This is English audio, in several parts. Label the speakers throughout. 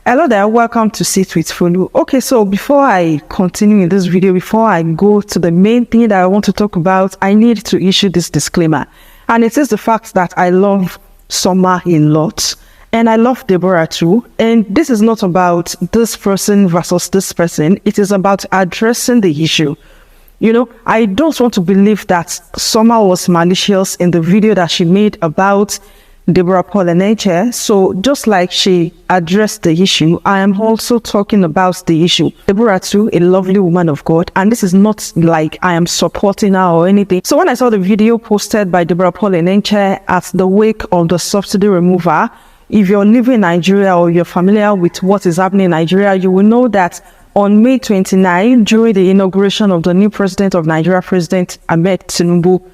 Speaker 1: Hello there, welcome to Sit with Fulu. Okay, so before I continue in this video, before I go to the main thing that I want to talk about, I need to issue this disclaimer. And it is the fact that I love Summer a lot. And I love Deborah too. And this is not about this person versus this person. It is about addressing the issue. You know, I don't want to believe that Summer was malicious in the video that she made about Deborah Paul-Enenche. So just like she addressed the issue, I am also talking about the issue. Deborah too, a lovely woman of God, and this is not like I am supporting her or anything. So when I saw the video posted by Deborah Paul-Enenche at the wake of the subsidy removal, if you're living in Nigeria or you're familiar with what is happening in Nigeria, you will know that on May 29, during the inauguration of the new president of Nigeria, President Ahmed Tinubu,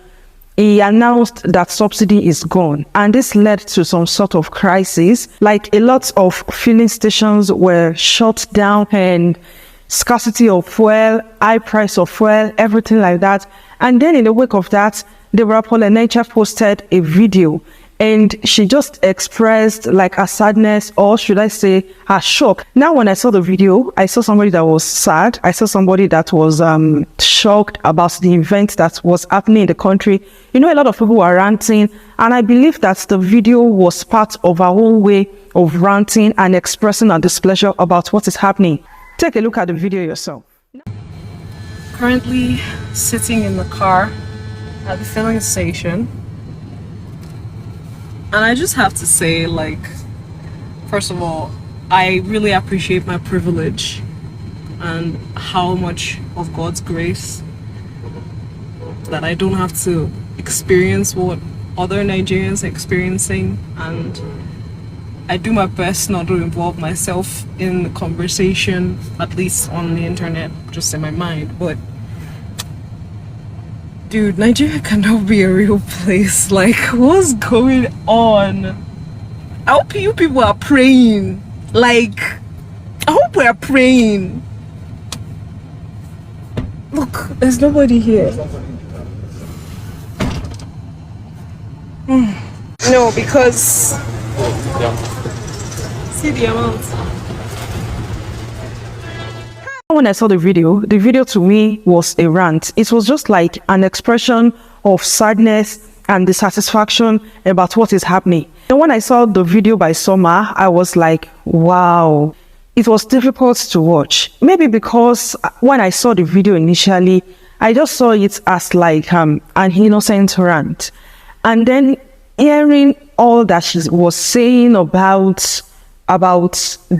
Speaker 1: he announced that subsidy is gone, and this led to some sort of crisis. Like a lot of filling stations were shut down and scarcity of fuel, high price of fuel, everything like that. And then in the wake of that, Deborah Paul-Enenche posted a video, and she just expressed like her sadness, or should I say her shock. Now, when I saw the video, I saw somebody that was sad. I saw somebody that was shocked about the event that was happening in the country. You know, a lot of people were ranting, and I believe that the video was part of our own way of ranting and expressing our displeasure about what is happening. Take a look at the video yourself.
Speaker 2: Currently sitting in the car at the filling station. And I just have to say, like, first of all, I really appreciate my privilege and how much of God's grace that I don't have to experience what other Nigerians are experiencing, and I do my best not to involve myself in the conversation, at least on the internet, just in my mind. But dude, Nigeria cannot be a real place. Like, what's going on? I hope you people are praying. Like, I hope we are praying. Look, there's nobody here. No, because see the amount.
Speaker 1: When I saw the video to me was a rant. It was just like an expression of sadness and dissatisfaction about what is happening. And when I saw the video by Summer, I was like, wow. It was difficult to watch. Maybe because when I saw the video initially, I just saw it as like an innocent rant. And then hearing all that she was saying about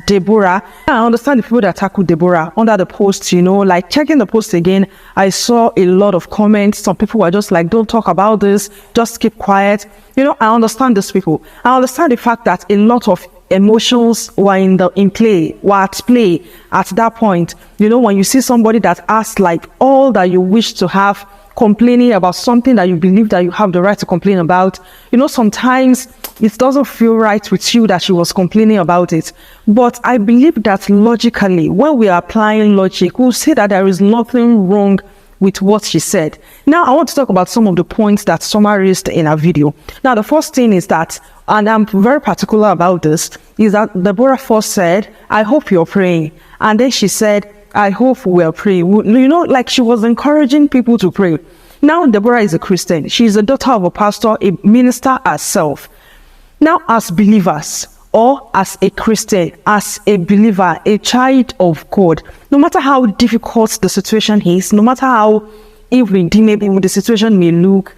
Speaker 1: Deborah, I understand the people that tackled Deborah under the post, you know, like checking the post again, I saw a lot of comments. Some people were just like, don't talk about this, just keep quiet. You know, I understand these people. I understand the fact that a lot of emotions were at play at that point. You know, when you see somebody that asks like all that you wish to have, complaining about something that you believe that you have the right to complain about, you know, sometimes it doesn't feel right with you that she was complaining about it. But I believe that logically, when we are applying logic, we'll say that there is nothing wrong with what she said. Now, I want to talk about some of the points that Summer raised in her video. Now, the first thing is that, and I'm very particular about this, is that Deborah first said, I hope you're praying. And then she said, I hope we're praying. You know, like she was encouraging people to pray. Now, Deborah is a Christian. She's a daughter of a pastor, a minister herself. Now, as believers, or as a Christian, as a believer, a child of God, no matter how difficult the situation is, no matter how irredeemable the situation may look,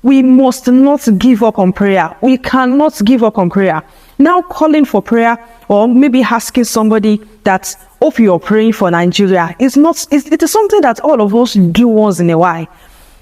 Speaker 1: we must not give up on prayer. We cannot give up on prayer. Now, calling for prayer, or maybe asking somebody that, hope you're praying for Nigeria, it is something that all of us do once in a while.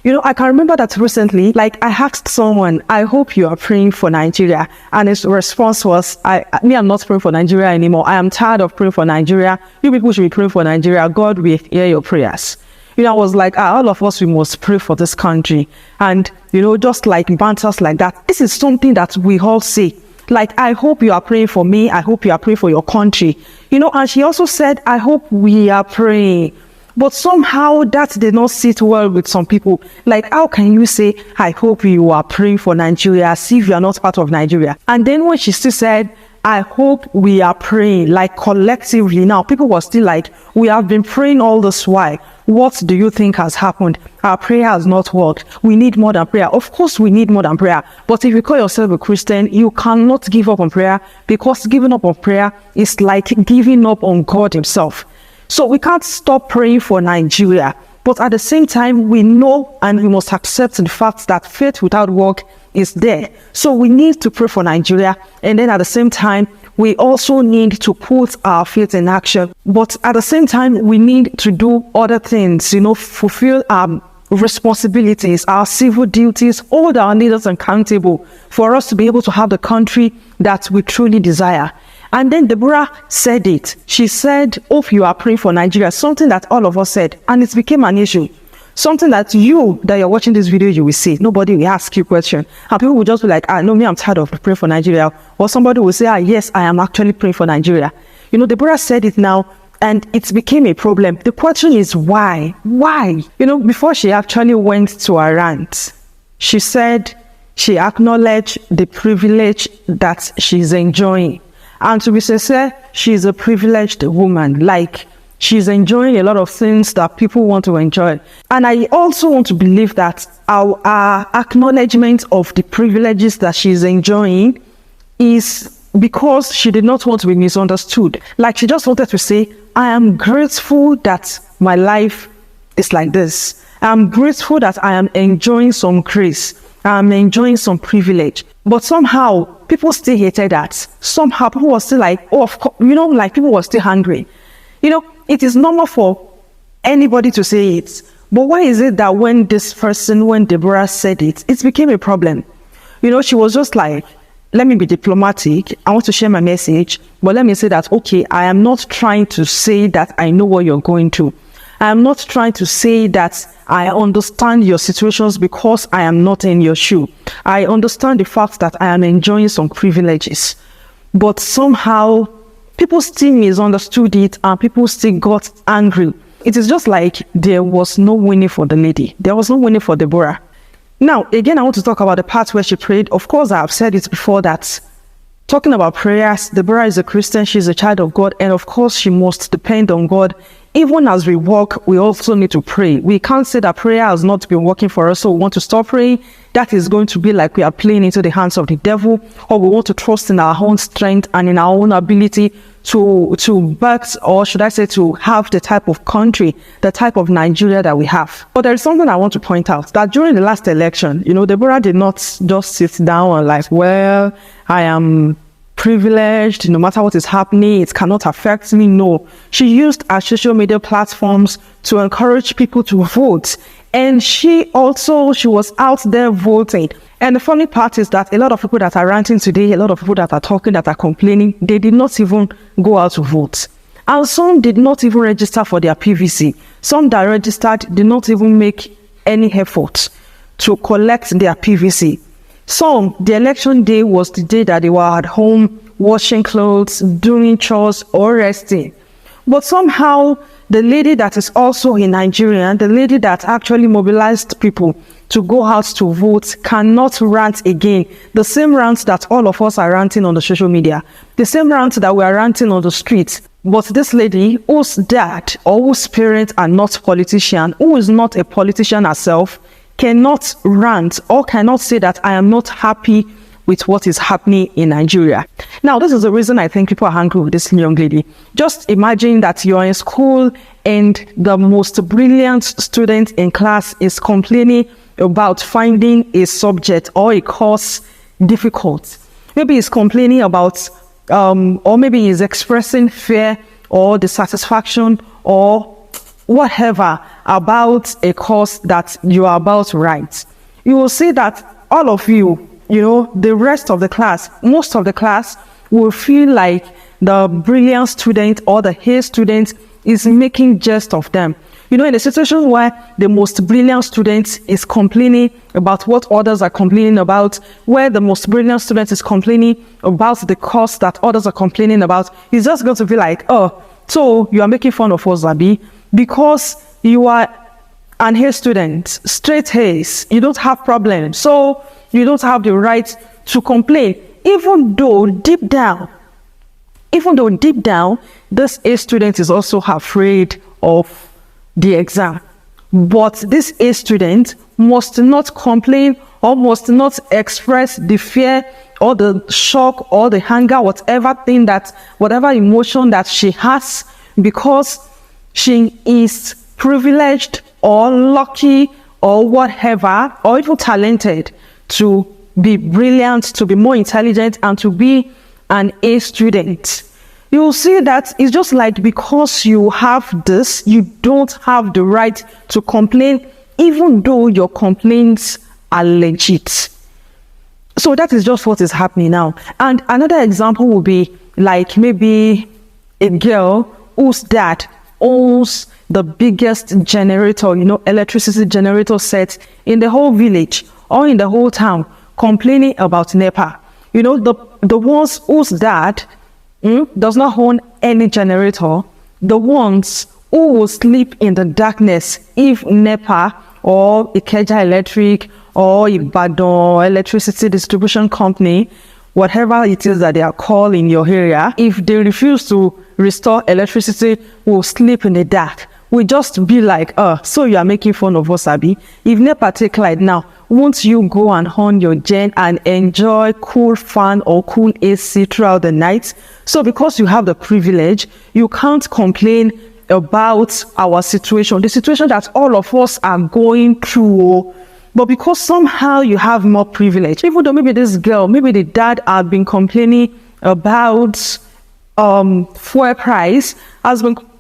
Speaker 1: You know, I can remember that recently, like I asked someone, I hope you are praying for Nigeria. And his response was, I'm not praying for Nigeria anymore. I am tired of praying for Nigeria. You people should be praying for Nigeria. God will hear your prayers. You know, I was like, all of us, we must pray for this country. And, you know, just like banters like that, this is something that we all say. Like, I hope you are praying for me. I hope you are praying for your country. You know, and she also said, I hope we are praying. But somehow that did not sit well with some people. Like, how can you say, I hope you are praying for Nigeria, as if you are not part of Nigeria? And then when she still said, I hope we are praying, like collectively now. People were still like, we have been praying all this while. What do you think has happened? Our prayer has not worked. We need more than prayer. Of course, we need more than prayer. But if you call yourself a Christian, you cannot give up on prayer, because giving up on prayer is like giving up on God himself. So we can't stop praying for Nigeria. But at the same time, we know and we must accept the fact that faith without work is there. So we need to pray for Nigeria. And then at the same time, we also need to put our faith in action. But at the same time, we need to do other things, fulfill our responsibilities, our civil duties, hold our leaders accountable for us to be able to have the country that we truly desire. And then Deborah said it. She said, hope you are praying for Nigeria, something that all of us said, and it became an issue. Something that you're watching this video, you will see. Nobody will ask you a question. And people will just be like, no, me, I'm tired of praying for Nigeria. Or somebody will say, yes, I am actually praying for Nigeria. Deborah said it now, and it became a problem. The question is why? Why? Before she actually went to her rant, she said she acknowledged the privilege that she's enjoying. And to be sincere, she's a privileged woman. Like, she's enjoying a lot of things that people want to enjoy. And I also want to believe that our acknowledgement of the privileges that she's enjoying is because she did not want to be misunderstood. Like, she just wanted to say, I am grateful that my life is like this. I'm grateful that I am enjoying some grace. I'm enjoying some privilege. But somehow, people still hated that. Somehow, people were still like, oh, of course, people were still hungry. It is normal for anybody to say it. But why is it that when Deborah said it, it became a problem? She was just like, let me be diplomatic. I want to share my message. But let me say that, okay, I am not trying to say that I know what you're going through. I am not trying to say that I understand your situations because I am not in your shoe. I understand the fact that I am enjoying some privileges. But somehow, people still misunderstood it and people still got angry. It is just like there was no winning for the lady. There was no winning for Deborah. Now, again, I want to talk about the part where she prayed. Of course, I have said it before that talking about prayers, Deborah is a Christian, she's a child of God, and of course, she must depend on God. Even as we walk, we also need to pray. We can't say that prayer has not been working for us, so we want to stop praying. That is going to be like we are playing into the hands of the devil, or we want to trust in our own strength and in our own ability to birth, or should I say to have the type of country, the type of Nigeria that we have. But there is something I want to point out, that during the last election, Deborah did not just sit down and like, well, I am privileged, no matter what is happening, it cannot affect me. No, she used her social media platforms to encourage people to vote. And she was out there voting. And the funny part is that a lot of people that are ranting today, a lot of people that are talking, that are complaining, they did not even go out to vote. And some did not even register for their PVC. Some that registered did not even make any effort to collect their PVC. Some, the election day was the day that they were at home, washing clothes, doing chores, or resting. But somehow, the lady that is also in Nigeria, the lady that actually mobilized people to go out to vote, cannot rant again. The same rant that all of us are ranting on the social media. The same rant that we are ranting on the streets. But this lady, whose dad or whose parents are not politicians, who is not a politician herself, cannot rant or cannot say that I am not happy with what is happening in Nigeria. Now, this is the reason I think people are angry with this young lady. Just imagine that you're in school and the most brilliant student in class is complaining about finding a subject or a course difficult. Maybe he's complaining about, or maybe he's expressing fear or dissatisfaction or whatever about a course that you are about to write. You will see that all of you, the rest of the class, most of the class will feel like the brilliant student or the A student is making jest of them. In a situation where the most brilliant student is complaining about what others are complaining about, where the most brilliant student is complaining about the course that others are complaining about, it's just going to be like, oh, so you are making fun of us, Abi, because you are an A student, straight A's, you don't have problems, so you don't have the right to complain, even though deep down Even though deep down, this A student is also afraid of the exam. But this A student must not complain or must not express the fear or the shock or the anger, whatever emotion that she has, because she is privileged or lucky or whatever, or even talented to be brilliant, to be more intelligent, and to be an A student. You'll see that it's just like, because you have this, you don't have the right to complain, even though your complaints are legit. So that is just what is happening now. And another example would be like maybe a girl whose dad owns the biggest generator, electricity generator set in the whole village or in the whole town, complaining about NEPA. The ones whose dad does not own any generator, the ones who will sleep in the darkness if NEPA or Ikeja Electric or Ibadan Electricity Distribution Company, whatever it is that they are called in your area, if they refuse to restore electricity, will sleep in the dark. We just be like, so you are making fun of us, Abi? If NEPA take light now, won't you go and on your gen and enjoy cool fan or cool AC throughout the night? So because you have the privilege, you can't complain about our situation, the situation that all of us are going through. But because somehow you have more privilege, even though maybe this girl, maybe the dad had been complaining about fuel price,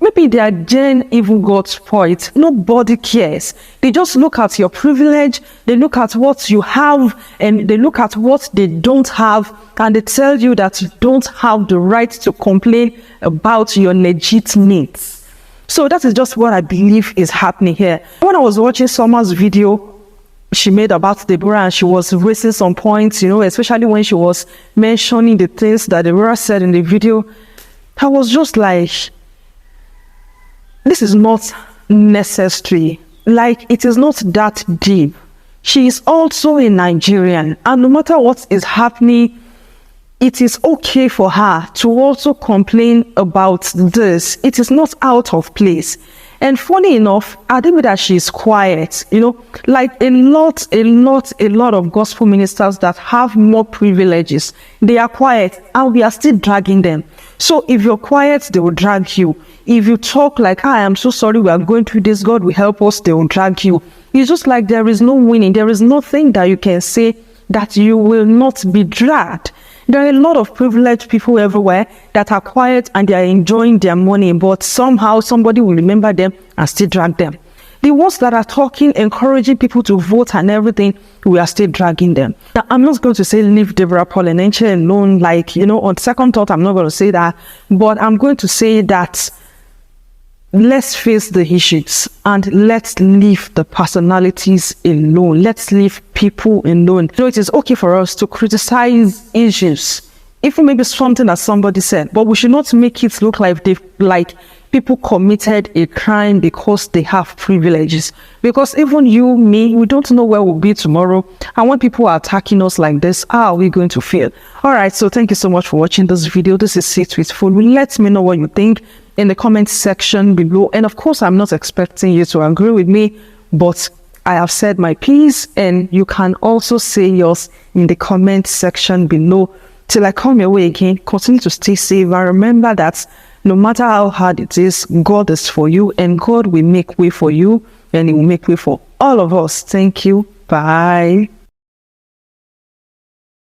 Speaker 1: maybe their gen even got spoiled. Nobody cares. They just look at your privilege, they look at what you have, and they look at what they don't have, and they tell you that you don't have the right to complain about your legit needs. So that is just what I believe is happening here. When I was watching Summer's video she made about Deborah, and she was raising some points, especially when she was mentioning the things that Deborah said in the video, I was just like, this is not necessary. Like, it is not that deep. She is also a Nigerian, and no matter what is happening, it is okay for her to also complain about this. It is not out of place. And funny enough, I think that she's quiet, like a lot of gospel ministers that have more privileges, they are quiet and we are still dragging them. So if you're quiet, they will drag you. If you talk like, I am so sorry, we are going through this, God will help us, they will drag you. It's just like there is no winning. There is nothing that you can say that you will not be dragged. There are a lot of privileged people everywhere that are quiet and they are enjoying their money, but somehow somebody will remember them and still drag them. The ones that are talking, encouraging people to vote and everything, we are still dragging them. Now, I'm not going to say leave Deborah Paul-Enenche alone, on second thought, I'm not going to say that, but I'm going to say that let's face the issues and let's leave the personalities alone. Let's leave people alone. It is okay for us to criticize issues, even maybe something that somebody said, but we should not make it look like people committed a crime because they have privileges. Because even you, me, we don't know where we'll be tomorrow. And when people are attacking us like this, how are we going to feel? All right, so thank you so much for watching this video. This is Sit With Food. Let me know what you think in the comment section below. And of course, I'm not expecting you to agree with me, but I have said my piece, and you can also say yours in the comment section below. Till I come your way again, continue to stay safe and remember that no matter how hard it is, God is for you, and God will make way for you, and He will make way for all of us. Thank you. Bye.